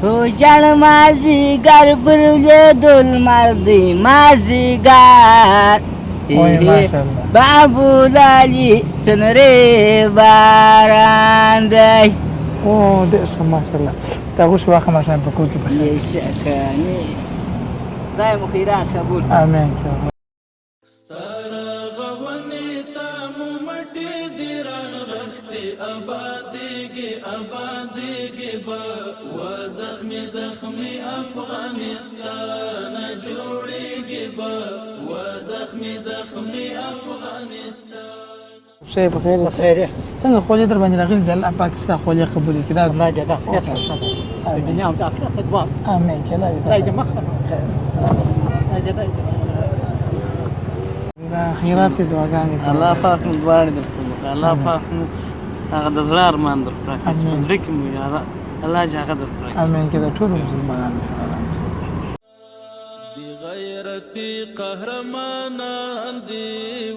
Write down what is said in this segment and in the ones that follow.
روشن مازیگر برولې دل مردی مازیگر بابو لالی سنرې باران دی. ډېر ښه ماشاءالله. دا اوس واخه ماشاء په کور کې پخې شکانې خدای مو خیرات قبول. امین. زخمی افغانستان جوړیږي به و زخمی افغانستان. شي بخیر. خیر. څنګه خولې در باندې راغلي د الله پاکستان خولې قبول کړي. دا الله دې خیر وکړي. دنیا او آخرت دعا. امين. کله دې مخه. دا خیرات دعاګانې. الله پاک مو دواړي درڅخه. الله پاک مو هغه د زړه ارمان درکړي. زړه کې مو یا الله جاګه درکړي. امين. کې د ټول مسلمانانو سره دی غیرتی قهرمانان دی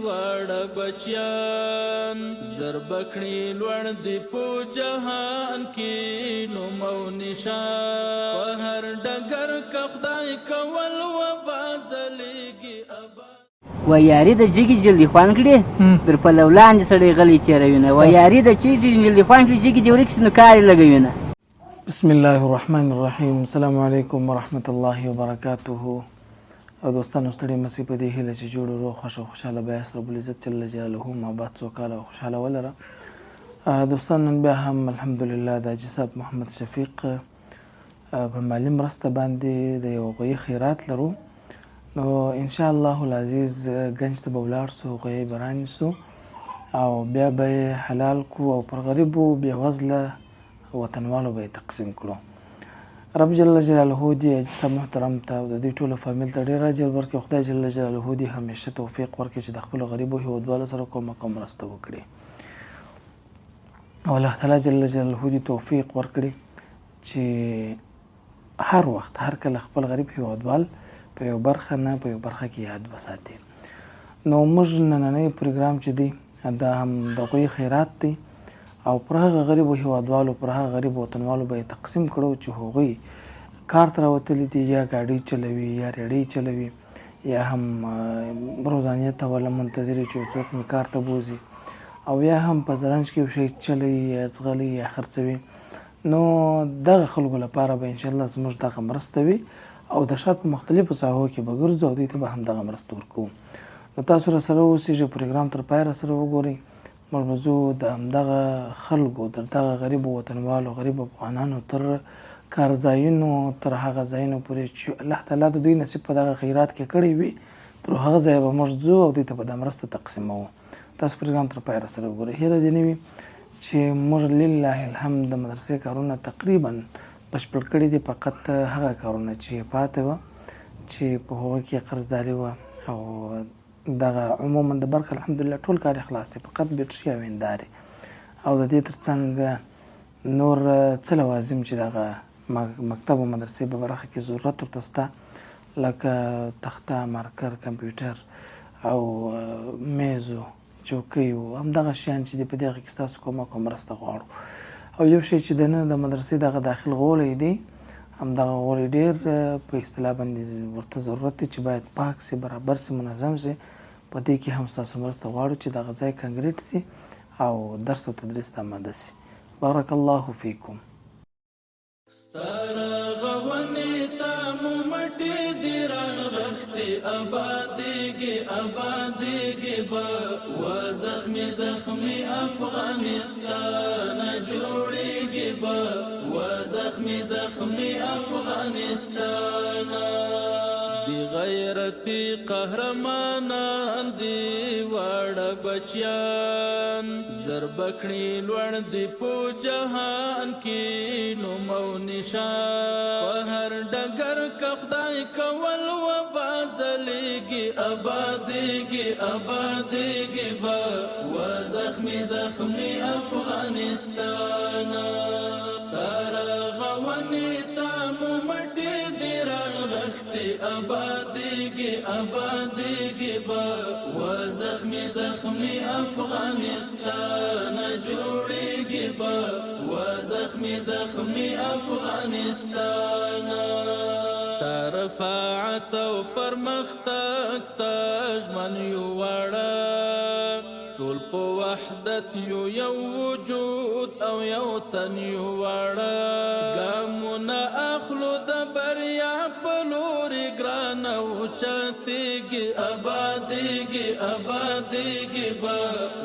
واړه بچیان زربکړي لوړ دی په جهان کې نوم او نشان په هر ډګر کې خدای کول و بازلېږي و یاري د جګي جلدي خوان کړي در په لولاندې سړی غلی تېروینه و یاري د چې جلدي خوان کړي جګي دې ورکس نو کار لګوینه. بسم الله الرحمن الرحیم. السلام علیکم ورحمت الله وبرکاته. دوستانو ستړي مسئ په دې هیله چې جوړ روغ خوښ او خوشحاله به یاست. رب العزت جل جلاله مو آباد سوکاله او خوشحاله ولره. دوستان نن بیا هم الحمدلله د حاجي صاحب محمد شفیق په مالي مرسته باندې د یو غویي خیرات لرو. نو انشاء الله العزیز ګنج ته به ولاړ سو، غویی به رانیسو او بیا به یې حلال کړو او پر غریبو بېوزله وطنوالو به یې تقسیم کړو. رب جل جلاله دې حاجي صاحب محترم ته او د دې ټولو فامیل ته ډېر اجر ورکړي. خدای جل جلاله دې همیشه توفیق ورکړي چې د خپلو غریبو هېوادوالو سره کومک او مرسته وکړي او الله تعالی جل جلاله دې توفیق ورکړي چې هر وخت هر کله خپل غریب هېوادوال په یو برخه نه په یو برخه کې یاد وساتي. نو موږ نننی پروګرام چې دی دا هم د غویي خیرات دی او پر هغه غریبو هېوادوالو پر هغه غریبو وطنوالو به یې تقسیم کړو چې هغوی کار ته راوتلي دي یا ګاډۍ چلوي یا ریړۍ چلوي یا هم روزانیه ته ولا منتظر چې څوک مې کار ته بوځي او یا هم په زرنج کې یو شی چلوي یا ځغلي یا خرڅوي. نو دغه خلکو لپاره به انشاءالله زموږ دغه مرسته وي او د ښار په مختلفو ساحو کې به ګرځو او دوی ته به هم دغه مرسته ورکوو. نو تاسو راسره اوسېږئ، پروګرام تر پایه راسره وګورئ. موږ به ځو د همدغه خلکو د دغه غریبو وطنوالو غریبو افغانانو تر کارځایونو تر هغه ځایونو پورې چې الله تعالی د دوی نصیب په دغه خیرات کې کړی وي تر هغه ځایه به موږ ځو او دوی ته به دا مرسته تقسیموو. تاسو پروګرام تر پایه راسره وګورئ. هیله دې نه وي چې موږ لله الحمد د مدرسې کارونه تقریبا بشپړ کړي دي. فقط هغه کارونه چې پاتې وه چې په هغو کې قرضداري وه او دغه عموما د برق الحمدلله ټول کار خلاص دی، فقط بیټري او هندارې او د دې تر څنګ نور څه لوازم چې دغه مکتب او مدرسې په برخه کې ضرورت ورته شته لکه تخته، مارکر، کمپیوټر او میزو، چوکۍ او همدغه شیان چې دي په دغه کې ستاسو کومک او مرسته غواړو. او یو شی چې دننه د مدرسې دغه داخل غولی دی همدغه غولی ډېر په اصطلاح باندې ورته ضرورت دی چې باید پاک سي، برابر سي، منظم سي. په دې کې هم ستاسو مرسته غواړو چې دغه ځای کنکریټ سي او درس او تدریس ته آماده سي. بارک الله فیکم. ستاره غونې ته مو مټې دي رانغښتې ابادېږي به و زخمي افغانستان جوړیږي به و زخمي افغانستان. دی غیرتی قهرمانان دی واړه بچیان زربکړي لوړ دی په جهان کې نوم او نشان په هر ډګر کې خدای کول و بازلېږي ابادېږي به و زخمي افغانستان. ستاره غونې ته مو مټې دي رانغښتې ابادېږي به و زخمي افغانستان جوړیږي به و زخمي افغانستان. شفاعت او پرمختګ ته ژمن یو واړه ټول په وحدت یو وجود او یو تن یو واړه ګامونه اخلو د بریا په لورې ګرانه اوچتېږي ابادېږي به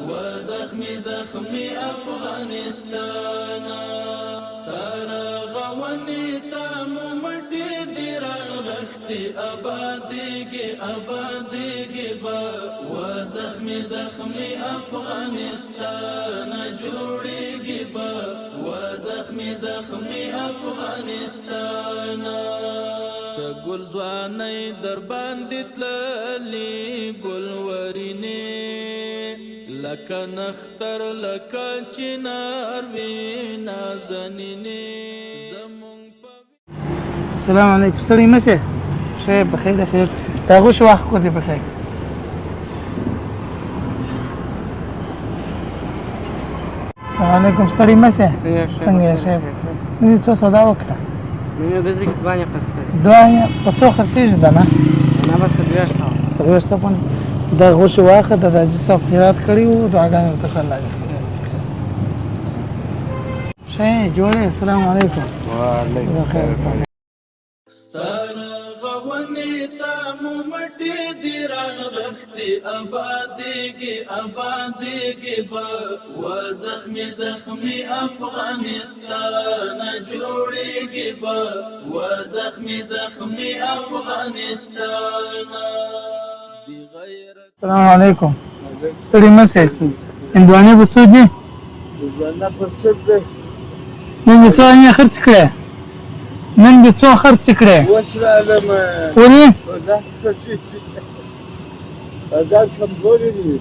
و زخمي افغانستان ستا رغونې ته مو مټې دي رانغښتې ابادېږي به و زخمي افغانستان جوړېږي به و زخمي افغانستان څه ګل ځوانۍ در باندې تللې ګلورینې لکه نختر لکه چنار وې نازنینې زمونږ په السلام علیکم ستړي مه شئ ښه یم بخیر خیر دا غوښې واخه کور دې بخیر السلام علیکم ستړي مه شئ څنګه یې ښه نن څو سودا وکړه نن دې کې دوانه خرڅه دوانه په څو خرڅېږي ده نه نه بس دیاشته څلوېښت افغانۍ دا غوښې واخه د حاجي صاحب خیرات کړي وو دعاګانې ورته کړه الله دې ښه یې جوړې السلام علیکم وعلیکم خیر ستا رغونې ته مو مټې دي رانغښتې ابادېږي به و زخمي افغانستان جوړېږي به و زخمي افغانستان السلام علیکم ستړي مه شئ هندوانې به څو دي نن دې څو انې خرڅ کړې ولې بازار کمزوری دی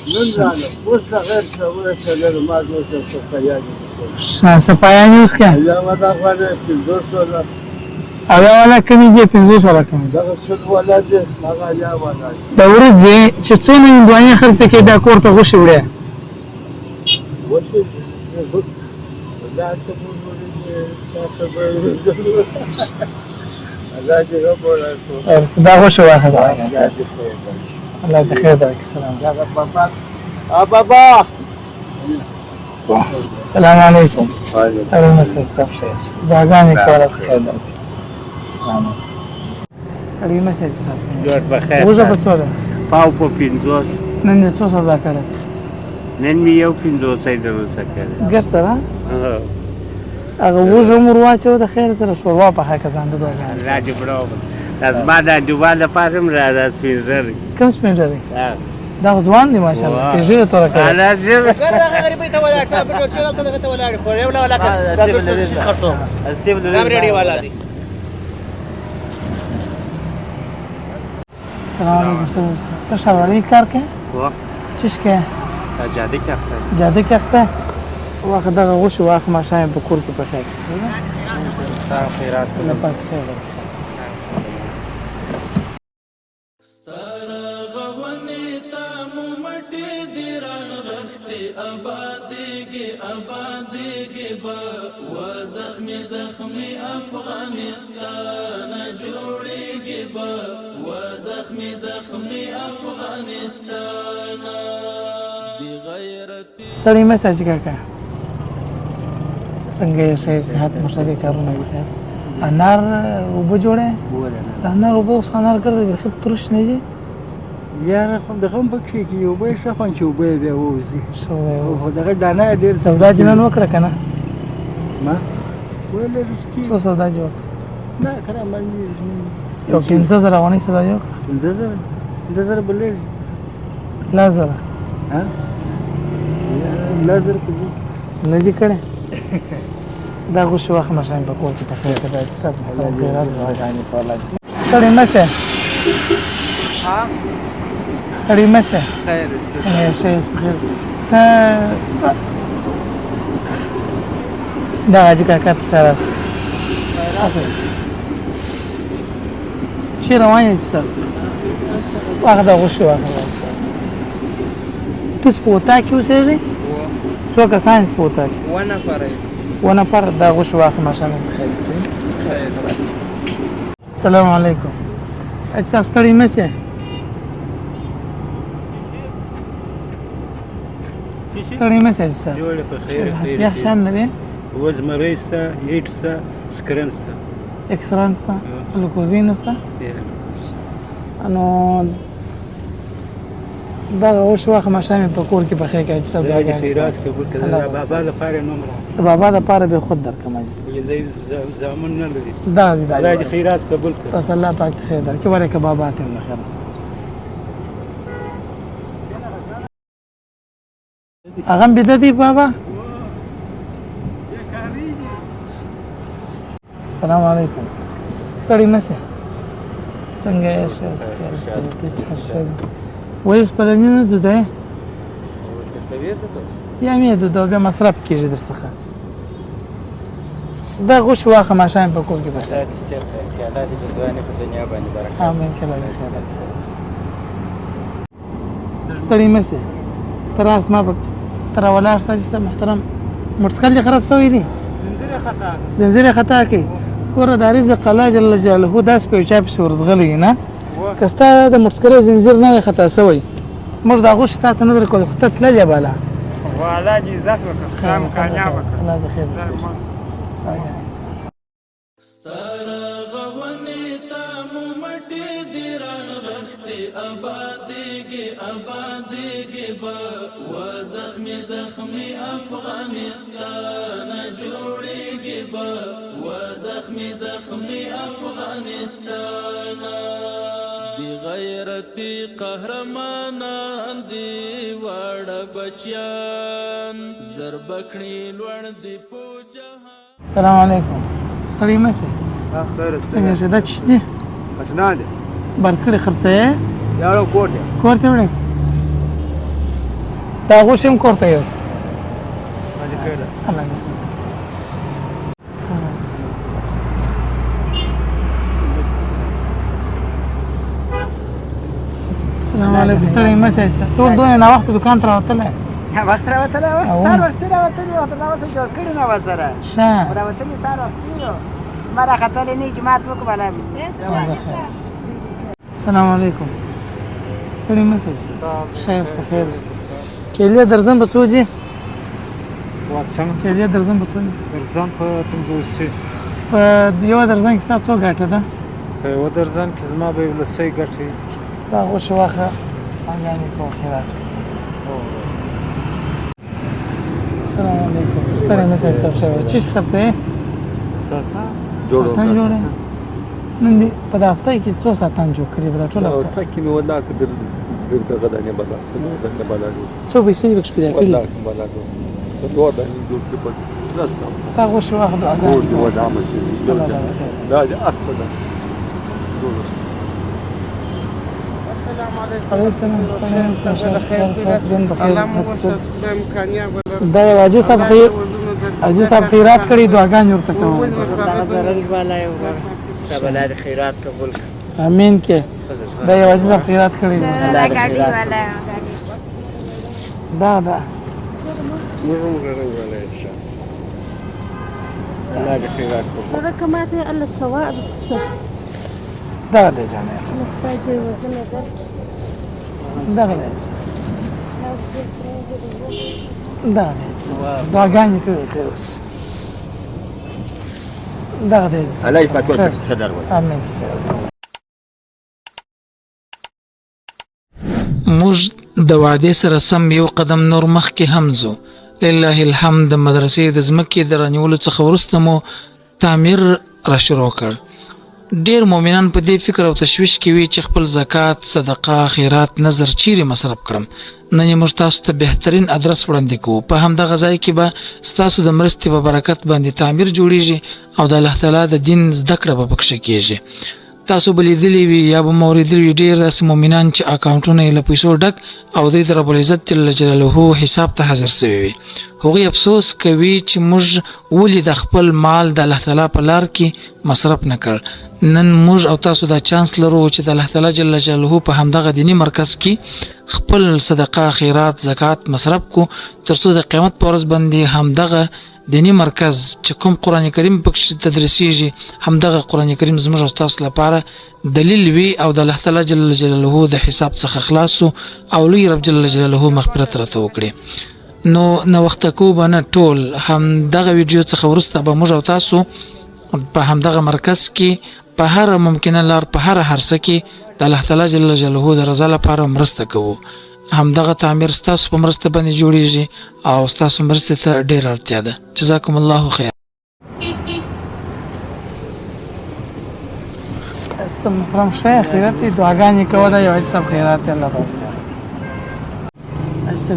نن راغله اوس د غیر څه سره ما دوه څه خیالي صفایانې اوس که یا ما دا غواړم 500 هغه والا کمې دي 500 والا کمې دغه شل والا دی هغه یا والا د ورځې چې څونه هندوانې خرڅه کړې دا کور ته غوښې وړې وڅ دا څه مونږ الله دې غوړه دا غوښې واخه الله دې خیر درکړي سلام بابا السلام علیکم ستړي مه شئ سب ښه یاست دعاګانې کوله خیر درکړي ستړي مه شئ صاحب جوړ بخیر وږه په څو ده پاو په 50 نن دې څو سودا کړې نن مې یو 500 دروسه کړې ګر سره هغه وږه عمر واچو د خیر سره شوروا په حق ځان د دعاګانې راځي برابر زما د جوال لپاره هم راځه سپینځر کوم سپینځر دی دا خو ځوان دی ماشاءالله پېژنې توره کړې راځي غریبې ته ولاړ تا په ټول ته دغه ته ولاړ خو یو ولا کس دا ریډي والا دی السلام علیکم ته شاوړی کار کې وا چش کې جاده کې جاده کې خپل واخه دغه غوښه واخه ما شایم په کور کې پخې ستا خیرات نه پاتې ستا رغونې ته مو مټې دي رانغښتې ابادېږي به و زخمي افغانستان جوړېږي به و زخمي افغانستان ستړي مه شئ کاکا څنګه یې ښه صحت مو ښه دی کارونه بخیر انار اوبه جوړې د انار اوبه اوس انار ګرده بیخي ترش نه دي یاره خو دغه هم پکې کې یو به ښه خوند چې اوبه بیا ووځي خو خو دغه دانه ډېر سودا دې نن وکړه که نه ما ولې رسکي څو سودا دې وکړه نه کله باندې یو 15,000 افغانۍ سودا دې وکړه 15,000 بلې 10,000 ها 10,000 په دې نه دي کړی دا غوښې واخه مشان په کور کې تخیر کړه چې سب ستړي مه شئ ستړي مه شئ خیر څنګه یې ښه یاست بخیر ته دا حاجي کاکا ته ته راسه چی روان یې سر واخه دا غوښې واخه تو چې په اطاق کې اوسېږې څو کسان چې په اطاق کې 1 نفر 1 نفر دا غوښې واخه ماشاءالله بخیر السلام علیکم. حاجي صاحب ستړي مه شئ. ستړي مه شئ حاجي صاحب. جوړې په خیر خیر یخ شان لري. وزمرۍ شته هیټ شته سکرن شته اکسران شته ګلوکوزین شته. نو دغه اوس وخت ماښام په کور کې پخې کوي حاجي صاحب. دا د خیرات قبول کړه د بابا لپاره نوم را د بابا دپاره به خود درکړم حاجي صاحب. زامن نه لري دا دی دا د خیرات قبول کړه. بس الله پاک ته خیر درکړي. ورې که بابا ته هم د خیر سره هغه هم بیده دی بابا. السلام علیکم. ستړي مه شئ. څنګه یې ښه وایس پلنی نه دوده یا مې دوده بیا مصرف کېږي در څخه. دا غوښ واخه ماښام په کور کې بخیر. امین کله ستړي مه شئ. تر اسما په تر ولاړ سه محترم موټرسایکل دې خراب شوی دی. زنځیر خطا کوي. ګوره دا رزق الله جل جلاله داسې په یو چا پسې ورزغلی نه که ستا د موټرسایکل زنځیر نه وای خطا شوی موږ دا غوښې تا ته نه درکولی خو ته تللې بالا. الله دې عزت وکړه خام کامیاب وکړه. الله دې خیر ستاره غونې ته مو مټې دې رانغښتې آبادېږي به و زخمي زخمي افغانستان جوړېږي به و زخمي زخمي افغانستان دی غیرتي قهرمانان دی واړه بچیان زربکړي لوړ دی په جهان. السلام علیکم. ستړي مه شئ. څنګه شه دا چی دی؟ پټنا دی. برکړې خرڅه یې یارو کور دی. کور ته وړې دا غوښې هم کور ته یوسه. الله دې السلام علیکم. ستړي مه شئ. ټول دونه ناوخته دوکان ته راوتلی وخت راوتلی و سهار وختي راوتلي وو ته دا اوس جوړ کړي نه وه سره ښه راوتلي سهار وختي وو ما راختلی نه جماعت وکړو بله السلام علیکم. ستړي مه شئ. ښه یاست په خیر یاست. کیلې درځم به څو دي؟ کیلې درځم به څو دي؟ درځم په 50 په یوه درځن کې ستا څو ګټه ده؟ په یوه درځن کې زما به یو لسۍ ګټې دا غوښې واخله یعنې په خیرات. السلام علیکم. ستړی مه شئ. صاحب شوی چی خرڅه یې؟ ساتن جوړه نن دې په دا هفته کې څو ساتن جوړ کړي به دا ټوله هفته تاکي مې والله که در دغه دانې بلا څه نه دانې بلا دي څو پیسې دې پکې پیدا کړي؟ والله بلا دي په دوه دانې جوړ کړي په ترسته دا غوښې واخله کور دې ودامه شي دا دې اصله ده علیه السلام. ستړی مه شئ. ژوند بخیر. دا یو حاجي صاحب حاجي صاحب خیرات کړي دعاګانې ورته کوم. صاحب الله دې خیرات قبول کړي. امین کې دا یو حاجي صاحب خیرات کړي دا الله دې خیرات سره کماته الله ثواب جسه دا دې جانې نقصان چې وزن درک دا دې دعاګانې کوي ته اوس دا دې الله یې پاتې صدر امین. موږ د وعدې سره سم یو قدم نور مخکې هم ځو. لله الحمد. د مدرسې د ځمکې د رانیولو څخه وروسته مو تعمیر را شروع کړ. ډیر مؤمنان په دې فکر او تشویش کې وي چې خپل زکات، صدقه، خیرات، نظر چیرې مصرف کړم. نن موږ تاسو ته بهترین ادرس وړاندې کوو. په همدغه ځای کې به ستاسو د مرستې په برکت باندې تعمیر جوړیږي او د الله تعالی د دین زده کړه به پکښې کېږي. تاسو به لیدلی وي یا به مو اورېدلي وي ډېر داسې مؤمنان چې اکاونټونه یې له پیسو ډک او دوی د رب العزت جل جلاله حساب ته حاضر سوي وي. هغوی افسوس کوي چې موږ ولې د خپل مال د الله تعالی په لار کې مصرف نه کړ. نن موږ او تاسو دا چانس لرو چې د الله تعالی جل جلاله په همدغه دینی مرکز کې خپل صدقه، خیرات، زکات مصرف کو ترڅو د قیامت په ورځ باندې همدغه دینی مرکز چې کوم قرآن کریم پکې تدریسیږي همدغه قرآن کریم زموږ او ستاسو لپاره دلیل وي او د الله تعالی جل جلاله د حساب څخه خلاص او لوی رب جل جلاله مغفرت راته وکړي. نو وخت کو بنه ټول همدغه ویډیو څخه ورسته به موږ او تاسو په همدغه مرکز کې په هر ممکنه لار په هر هرڅه کې د الله تعالی جل جلاله د رضا لپاره مرسته کوو. همدغه تعمیر ستاسو په مرسته باندې جوړیږي او ستاسو مرسته ته ډیر اړتیا ده. جزاکم الله خیر. محترم شیخ خیرات دعاګانې کوه دا یو حساب خیرات الله پاک.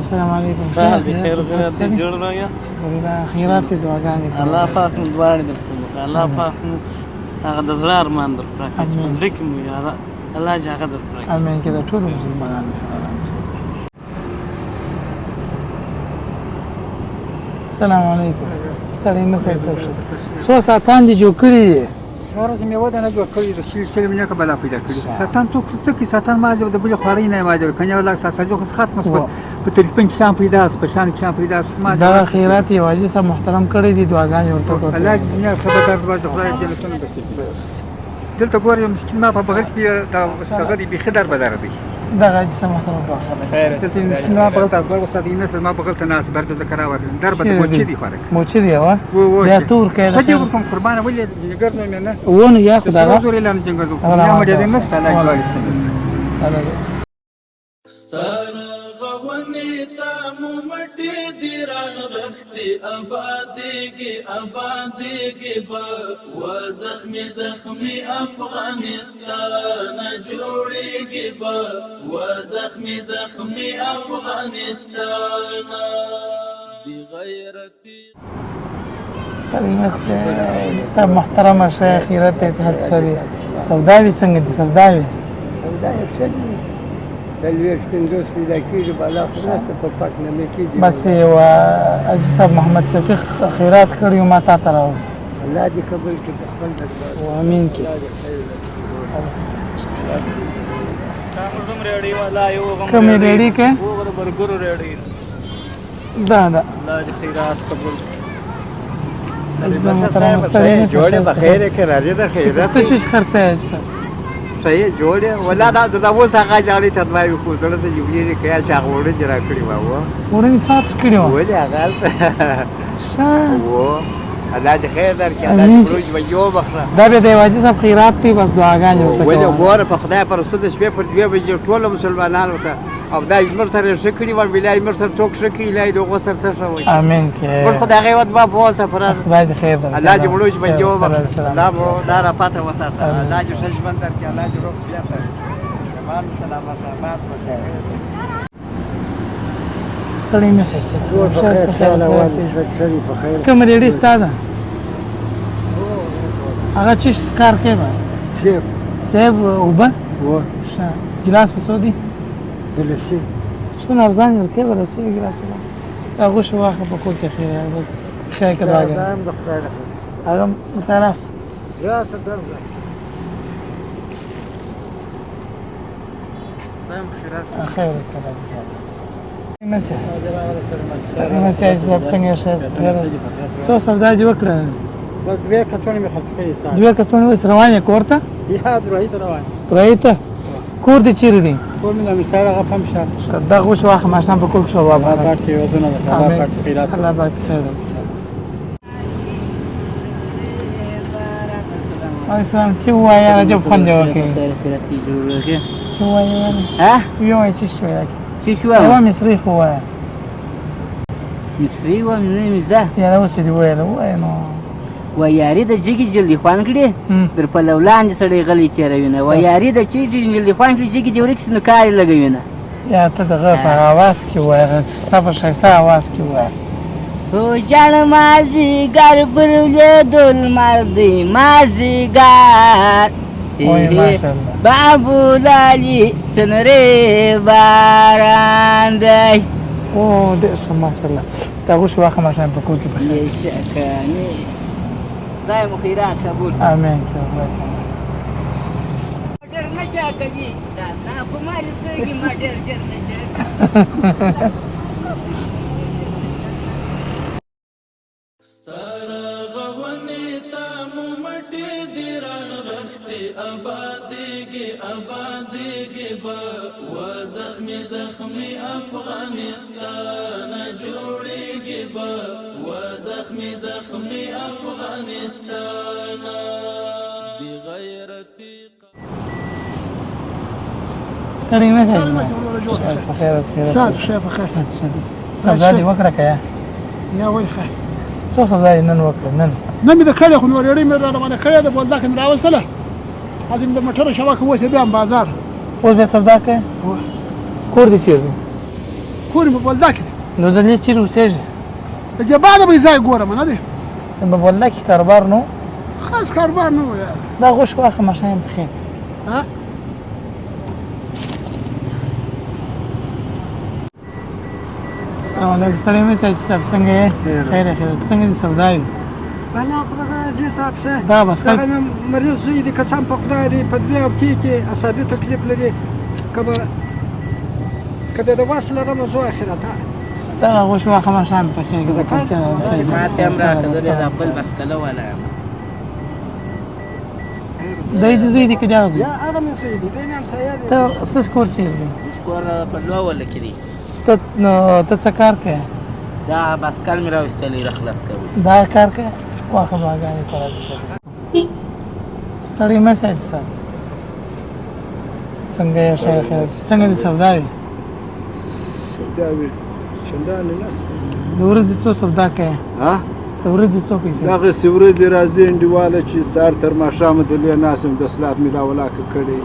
السلام علیکم. خیر زنه ته جوړ رایا. خیرات دعاګانې الله پاک مو دواړي درڅنو. الله پاک مو هغه د زړه ارمان درکړي. زړه کې مو یا الله جاګه درکړي. امين کې د ټول مسلمانانو سره. السلام علیکم. ستړي مسئ صاحب څو ساعتان دي جوړ کړی دي؟ ساره زمې ودا نه جوړ کړی د شیل مینه کبلا پیدا کړی ساتان څوک څه کی ساتان ما د بل خوري نه ما جوړ کنه ولا ساسه خو ختم شو په تلیفون کې شام پیدا په شان کې شام پیدا ما دا خیرات یې واجب سره محترم کړی دي دعاګانې ورته کوي. الله دې خبردار ورته خدای جنتونه بسې دلته ګورې مشکل ما په بغل کې دا استغدي به خدار بدر دی دغه چې سمحترم ته خیر ته نو په تاسو ورو ساتي نه ما بغل ته ناس برګه ذکر اور در به موچې دی خورک موچې دی وا بیا تور کې خو دې کوم قربانه ولې جګر نه نه ونه یا خدای زوري لاندې څنګه زو یا مړ دې نه ستاله غونی تا ممټی دی رغختی آبادیگی با و زخمی افغانستان جوړیگی با و زخمی افغانستان دی غیرتی ستړي مسئ صاحب محترم شیخ خیرت صحت شری سوداوي څنګه دي سوداوي تلويش كندوس في ذاكير بالا خلاص فقط نمكي بس و اجساب محمد شفيق خيرات کړیو ما تا تراو الله دې قبول کړي خپل و امين کې کوم ریډي کې برګرو ریډي دا الله دې خیرات قبول محترم ستړي جوړه بخیر کې راځي د خیرات څه شي خرڅه صحیح جوړه ولا دا اوس هغه جالي تدوای کو زړه ته جوړې کې چې هغه وړي جرا کړی و ورني څات کړی و ولې هغه شاه و الله دې خیر درکړي الله خروج و یو بخره دا به دی واجب صاحب خیرات دی بس دعاګانې ورته ولې ګوره په خدای پر رسول شپې پر 2 بجې ټول مسلمانانو ته او دا زمر سره شکرې ور بلای مر سره ټوک شکې لای دوغه سره ته شوی امين کې پر خدای غیوت با بوسه پر خدای دې خیر درکړي الله دې مړوج به یو الله مو دا را پاته وساته الله دې شجبن درکړي الله دې روغ سلام درکړي سلام صحابات وسلام ستړي مسئ په خیر کوم ریډي ستاده هغه چې کار کوي سیب وبه و شه ګلاس په سودی بلسي څونه ارزان ورکې ورسې ګلاس هغه شو واخه په کور کې خیر بس خیر کدا دا هم د خدای رحمت هغه متراس راس درځه خیر سلام مسح مسح صاحب څنګه شې خیر څو سودا جوړ کړه بس 2 کڅوڼې مې خرڅ کړې سات 2 کڅوڼې وس روانه کوړه یا درایته روان درایته کور دې چیرې دي کور مې د مثال هغه هم شات دا غوښ واخه ماشان په کور شو بابا الله پاک دې وزنه الله پاک خیرات الله پاک خیر السلام کی وایا رجب خوند ورکې خیرات جوړه کی وایا ها یو چې شو یا چې شو هو مصری خو وایا مصری و نه مزده یا اوس دې وایله وای نو و یاري د جګي جلدي خوان کړي در په لولاندې سړی غلی چیروینه و یاري د چی جلدي خوان کړي جګي جوړ کس نو کار لګوینه یا ته دغه په आवाज کې وای ستا په شایسته आवाज کې وای او جان مازی ګر پرلې دل مردي مازی ګر وای ماشاءالله بابو دالی څنره باران دی او دې ماشاءالله دا غوښ واخه ماشان په کور کې په یې شکاني دایم خیرات صبر امين ډېر نشه کوي دا په ماري سترګې ما ډېر نشه مټې دې رانغښتې ابادېږي ابادېږي به و زخمي زخمي افغانستان جوړېږي به و زخمي زخمي افغانستان بغیرتي ستړی مه شې شاید په خیر از خیرت شاید په خیر سودا دې وکړه که یا ولې خیر څو سودا دې نن وکړه نن مې د کړې خو نو ریډي مې را روانه کړې ده بولدا کې مې راوستله اځم د موټر شواکه اوس بیا هم بازار اوس بیا سودا کوې کور دې چیرې دی کور مې په بولدا کې دی نو دلته چیرې اوسېږې د جبا د به ځای ګورم نه دی په بولدا کې کاروبار نو خاص کاروبار نه و یار دا غوښ واخه ماشین په خیر ها السلام علیکم ستړی مې شې صاحب څنګه یې خیر خیر څنګه دې سودا وي بنا خدای دې صاحب شه دا بس هغه مریض زوی دي قسم په خدای دې په دې او کې عصبي تکلیف لري کبه د واصل رمه زو اخرت دا غوښ واخه ماشین په خیر ما ته هم راکړه د خپل بسکله ولا دای دې زوی دې کې دا زوی یا هغه مې زوی دي دې هم سیاد ته سس کور چیرې دی سکور په لو ولا کړی ته نو ته څه کار کوې دا بسکل مې راوستلی را خلاص کوي دا کار کوې واخه باګانې کړه ستړی مې شې صاحب څنګه یې خیر خیر څنګه دې سودا وي سودا وي چندانې نشته د ورځې څو سودا کوې ها د ورځې څو پیسې دغسې ورځې راځي انډیواله چې سهار تر ماښامه د لوی ناسم د سلاب مې راولاکه کړې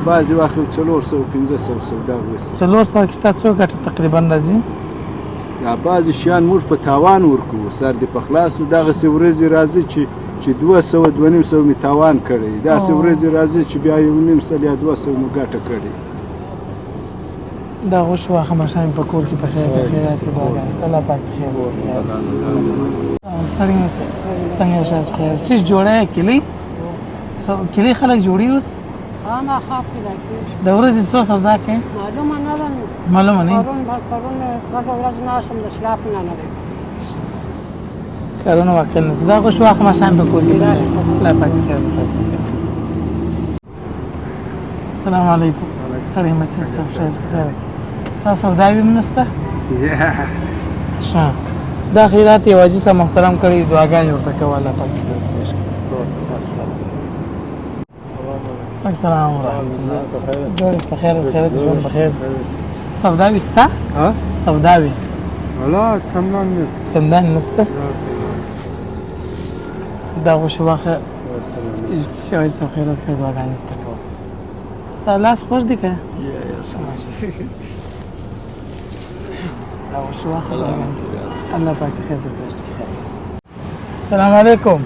بعضې وخت 400-500 سودا وسي 400 کې ستا څو ګټه تقریبا راځي یا بعضې شیان موږ په تاوان ورکوو سر دې په خلاص و دغسې ورځې راځي چې 200-250 مې تاوان کړی داسې ورځې راځي چې بیا 1.5 یا 200 مو ګټه کړې دا غوښ واخه ماشین په کور کې په خیر په خیرات کې دعاګانې الله پاک خیر ستړی مې شې څنګه یې شاید خیر چیز جوړه کلی کلی خلک جوړي اوس انا خاف کړی د ورځې څو سودا کوې معلومه نه ده معلومه نه پرون ګډه ورځ ناسم د سلاپ نه نه دی کارونه واقع نه دا غوښ واخه ماشین په کور کې الله پاک خیر السلام علیکم ستړی مې شې شاید خیر ستا سودا وي نشته ښه دا خیرات یې واجب سره محترم کړي دعاګانې ورته کوه الله پاک السلام ورحمۃ اللہ جوړ په خیر خیرت ژوند بخیر سودا وي ستا سودا وي ولا چندان نشته دا غوښ واخه شاید سره خیرات کړي دعاګانې ورته کوه ستا لاس خوش دی که دا غوښ واخه الله پاک خیر وکړي السلام علیکم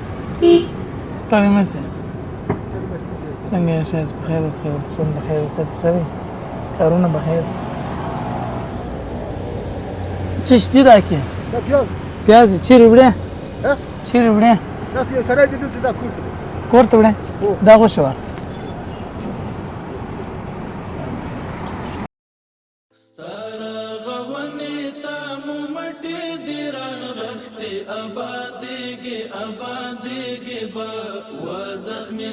ستړی مه شې څنګه یې شاید په خیر از خیر ژوند بخیر صحت ښه دی کارونه بخیر څه شتي راکړې پیاز چیرې وړې چیرې وړې کور ته وړې دا غوښ واخه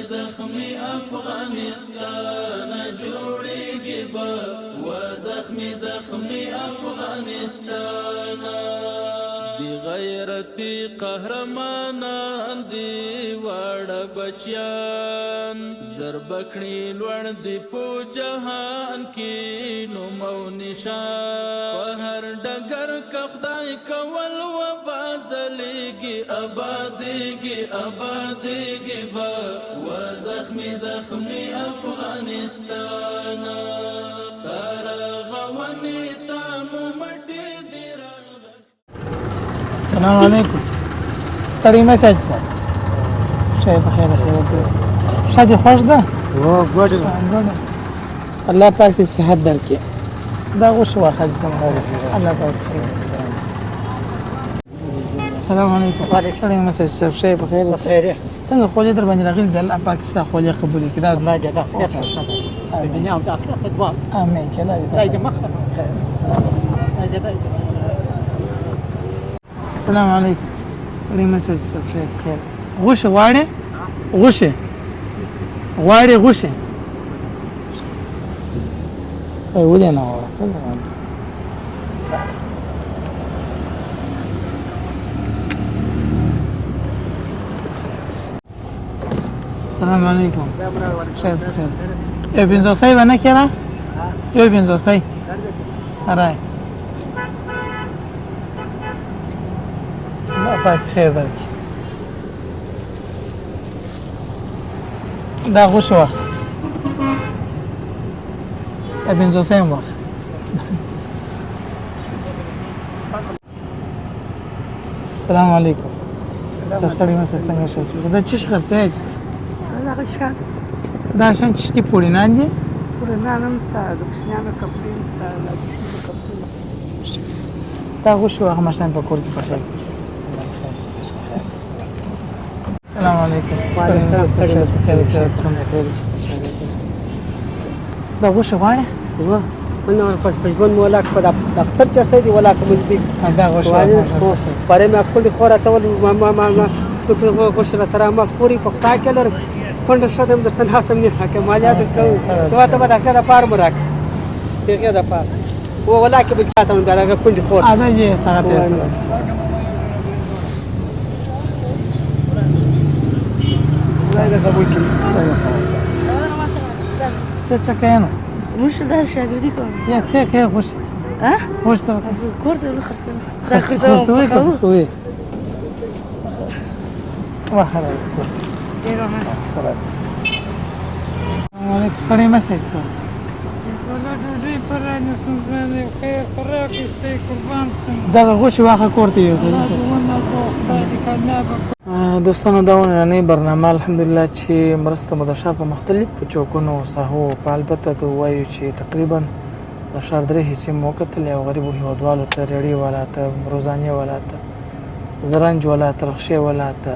زخمی افغانستان جوړیږي به و زخمی افغانستان دی غیرتی قهرمانان دی واړه بچیان زربکړي لوړ دی په جهان کې نوم او نشان په هر ډګر که خدای کول و بازلیږي آبادیږي به و زخمی افغانستان سره غونې تا مو مټې دی السلام علیکم ستړی مه شې صاحب شاید په خیر خیرت ښه دې خوښ ده ګوډه الله پاک دې صحت درکړي دا غوښ واخه الله پاک خیر السلام علیکم ستړی مه شې صاحب شاید په خیر څنګه خولې در باندې راغلي د الله پاک ستا خولې قبول کړي دا الله دې خیر دنیا او آخرت دعا امين کله دې مخه السلام علیکم ستړی مه شې صاحب شاید په خیر غوښه غواړې غوښې غواړې غوښې ولې نه غواړه السلام علیکم شایست بخیر یو پنځوسی به نه کېده یو پنځوسی رای الله پاک خیر درکړي دا غوښه واخله یو پنځوسی هم واخله السلام علیکم صاحب سړی مسه څنګه شاست دا چی خرڅه چې هذا شان دا شان چشتي پوری نه دي پورنا نم ساده بشنامه کپړې ساده د شي کپړې دا غوښه واخله ماشین په کور کې پخلاص السلام علیکم وعلیکم السلام دا غوښه غواړې من پشپشگون مولاک په دفتر چرته دی ولا کوم دی دا غوښه پاره مې خپل خوره ته ول ما دغه غوښه تر ما خوري په تا کې لر فند شدم د تنها سم نه حکم مالیات کوي ته به دا پار مراک دغه دا پار ولا کې بل چاته من دغه کندي خور اځه یې سره ته لا قبول کړي څه کوي مش ده شاګردي کوم یا څه کوي غوښه ها غوښه از کوړه له خرڅنه خرڅوي واخره السلام علیکم ستړی مه شئ دغه غوښې واخله کور ته یوسه دوستانو دا ونننۍ برنامه الحمدلله چې مرسته مو د ښار په مختلفو چوکونو او ساحو په البته که ووایو چې تقریبا د ښار درې حصې مو وکتلې او غریبو هېوادوالو ته ریړې ولاته روزانیې ولاته زرنج ولاته رخشې ولاته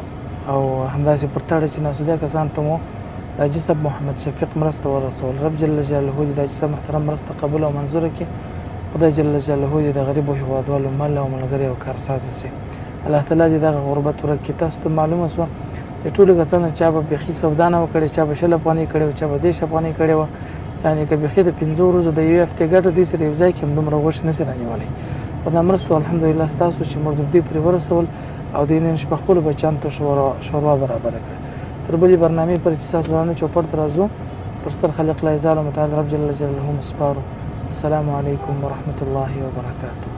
او همداسې پر تاړه چې ناسوده کسان ته مو د حاجي صاحب محمد شفیق مرسته ورسول رب جل جلاله دې د حاجي صاحب محترم مرسته قبول او منظوره کړي خدای جل جلاله دې د غریبو هېوادوالو مل او ملګري او کارسازه شي الله تعالی دې دغه غربت ورکړي تاسو ته معلومه شوه د ټولو کسانو چا به بیخي سودا نه وکړې چا به 6 افغانۍ کړې وه چا به 10 افغانۍ کړې وه یعنې که بیخي د 5 ورځو د یوې هفتې ګټه دوی سره یو ځای کې همدومره غوښې نشي رانیولی خو دا مرسته الحمدلله ستاسو چې موږ دوی پرې ورسول او د نن شپه خپلو بچیانو ته شوروا برابره کړه تر بلې برنامې پورې چې ستاسو درانه چوپړ ته راځو پر ستر خالق لایزال او متعال رب جل جلاله مسپارو السلام علیکم ورحمة الله وبرکاته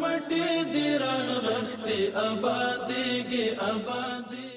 مټې دی راغختې آبادېږي آبادې